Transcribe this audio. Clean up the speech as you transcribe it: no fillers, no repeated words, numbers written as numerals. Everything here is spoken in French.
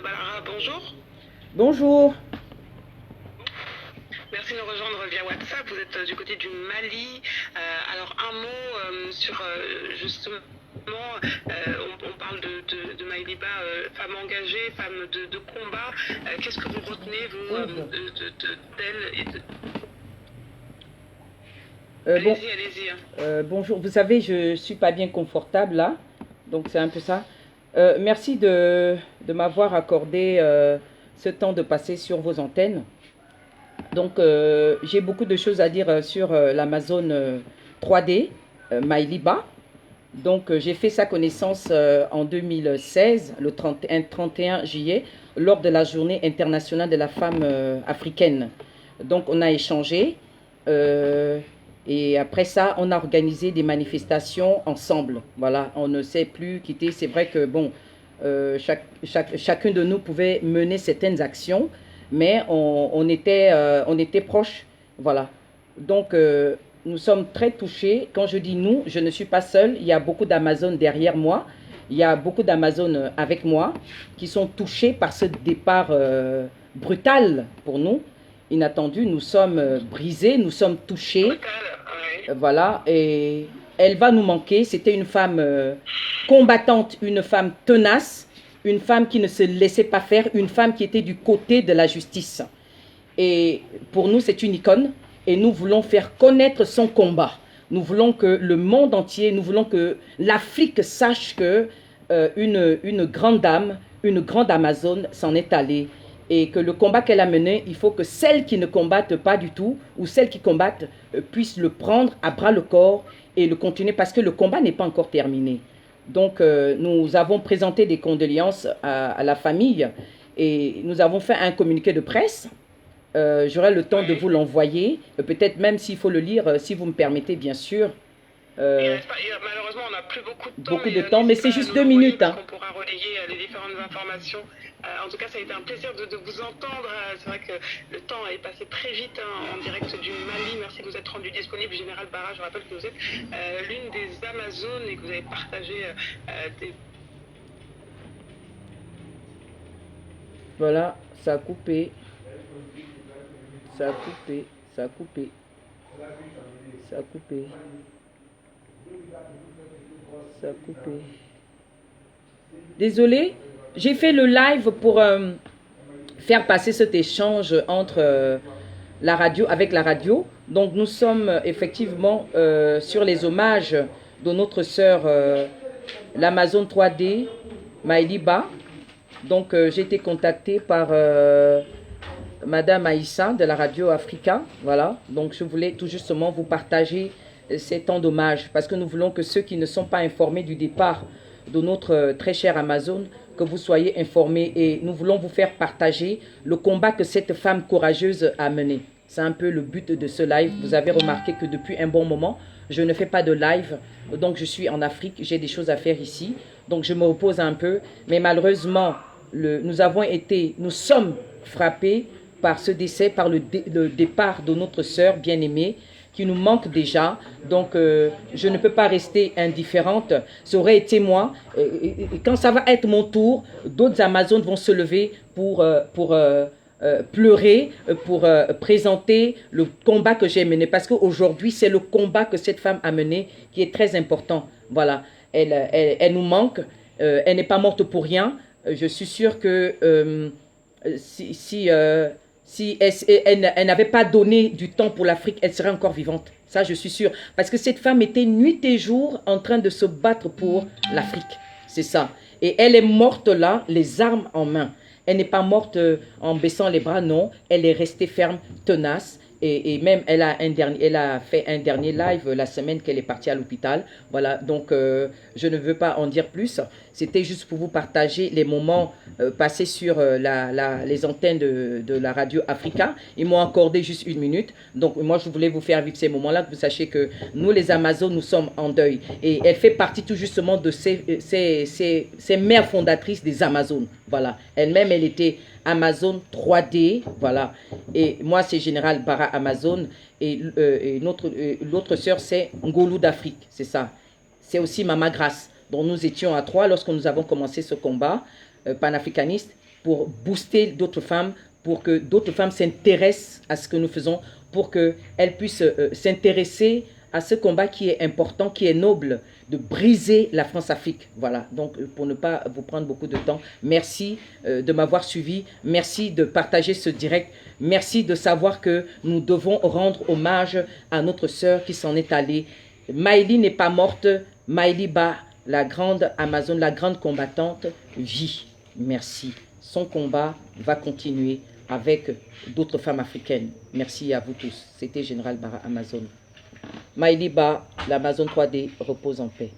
Balara, bonjour. Bonjour. Merci de nous rejoindre via WhatsApp. Vous êtes du côté du Mali. Alors, un mot sur justement, on parle de Maïliba, femme engagée, femme de combat. Qu'est-ce que vous retenez, vous, d'elle et de... Bon, Allez-y, allez-y. bonjour. Vous savez, je ne suis pas bien confortable là. Donc, c'est un peu ça. Merci de m'avoir accordé ce temps de passer sur vos antennes. Donc, j'ai beaucoup de choses à dire sur l'Amazon 3D, Maïliba. Donc, j'ai fait sa connaissance en 2016, le 31 juillet, lors de la journée internationale de la femme africaine. Donc, on a échangé. Et après ça, on a organisé des manifestations ensemble. Voilà, on ne s'est plus quitté. C'est vrai que, bon, chacun de nous pouvait mener certaines actions, mais on était proches. Voilà. Donc, nous sommes très touchés. Quand je dis nous, je ne suis pas seule. Il y a beaucoup d'Amazones derrière moi. Il y a beaucoup d'Amazones avec moi qui sont touchés par ce départ brutal pour nous, inattendu. Nous sommes brisés, nous sommes touchés. Voilà, et elle va nous manquer. C'était une femme combattante, une femme tenace, une femme qui ne se laissait pas faire, une femme qui était du côté de la justice. Et pour nous, c'est une icône et nous voulons faire connaître son combat. Nous voulons que le monde entier, nous voulons que l'Afrique sache que une grande dame, une grande Amazone s'en est allée. Et que le combat qu'elle a mené, il faut que celles qui ne combattent pas du tout, ou celles qui combattent, puissent le prendre à bras le corps et le continuer, parce que le combat n'est pas encore terminé. Donc, nous avons présenté des condoléances à la famille et nous avons fait un communiqué de presse. J'aurai le temps de vous l'envoyer, peut-être même s'il faut le lire, si vous me permettez, bien sûr. Malheureusement, on n'a plus beaucoup de temps, mais c'est juste 2 minutes. On pourra relayer les différentes informations. En tout cas, ça a été un plaisir de vous entendre. C'est vrai que le temps est passé très vite en direct du Mali. Merci de vous être rendu disponible, Général Barra. Je rappelle que vous êtes l'une des Amazones et que vous avez partagé des... Voilà, ça a coupé. Ça a coupé. Ça a coupé. Ça a coupé. Ça a coupé. Désolé, j'ai fait le live pour faire passer cet échange entre la radio, avec la radio. Donc nous sommes effectivement sur les hommages de notre sœur l'Amazon 3D, Maïliba. Donc j'ai été contactée par Madame Aïssa de la radio Africa. Voilà, donc je voulais tout justement vous partager ces temps d'hommage, parce que nous voulons que ceux qui ne sont pas informés du départ de notre très chère Amazone, que vous soyez informés, et nous voulons vous faire partager le combat que cette femme courageuse a mené. C'est un peu le but de ce live. Vous avez remarqué que depuis un bon moment, je ne fais pas de live, donc je suis en Afrique, j'ai des choses à faire ici, donc je me repose un peu, mais malheureusement, nous sommes frappés par ce décès, par le départ de notre sœur bien-aimée, qui nous manque déjà. Donc, je ne peux pas rester indifférente. Ça aurait été moi. Et quand ça va être mon tour, d'autres Amazones vont se lever pour pleurer, pour présenter le combat que j'ai mené. Parce qu'aujourd'hui, c'est le combat que cette femme a mené qui est très important. Voilà. Elle nous manque. Elle n'est pas morte pour rien. Je suis sûre que si elle n'avait pas donné du temps pour l'Afrique, elle serait encore vivante. Ça, je suis sûre. Parce que cette femme était nuit et jour en train de se battre pour l'Afrique. C'est ça. Et elle est morte là, les armes en main. Elle n'est pas morte en baissant les bras, non. Elle est restée ferme, tenace. Et même, elle a fait un dernier live la semaine qu'elle est partie à l'hôpital. Voilà, donc je ne veux pas en dire plus. C'était juste pour vous partager les moments passés sur les antennes de la radio Africa. Ils m'ont accordé juste 1 minute. Donc moi, je voulais vous faire vivre ces moments-là, que vous sachiez que nous, les Amazones, nous sommes en deuil. Et elle fait partie tout justement de ces mères fondatrices des Amazones. Voilà, elle-même, elle était Amazon 3D, voilà. Et moi, c'est Général Barra Amazon. Et l'autre sœur, c'est Ngolou d'Afrique, c'est ça. C'est aussi Mama Grace, dont nous étions à 3 lorsque nous avons commencé ce combat panafricaniste. pour booster d'autres femmes, pour que d'autres femmes s'intéressent à ce que nous faisons, pour qu'elles puissent s'intéresser à ce combat qui est important, qui est noble, de briser la France-Afrique. Voilà, donc pour ne pas vous prendre beaucoup de temps, merci de m'avoir suivi, merci de partager ce direct, merci de savoir que nous devons rendre hommage à notre sœur qui s'en est allée. Maïli n'est pas morte, Maïli Ba, la grande Amazone, la grande combattante, vit. Merci. Son combat va continuer avec d'autres femmes africaines. Merci à vous tous. C'était Général Bara Amazone. Maïli Ba, l'Amazone 3D, repose en paix.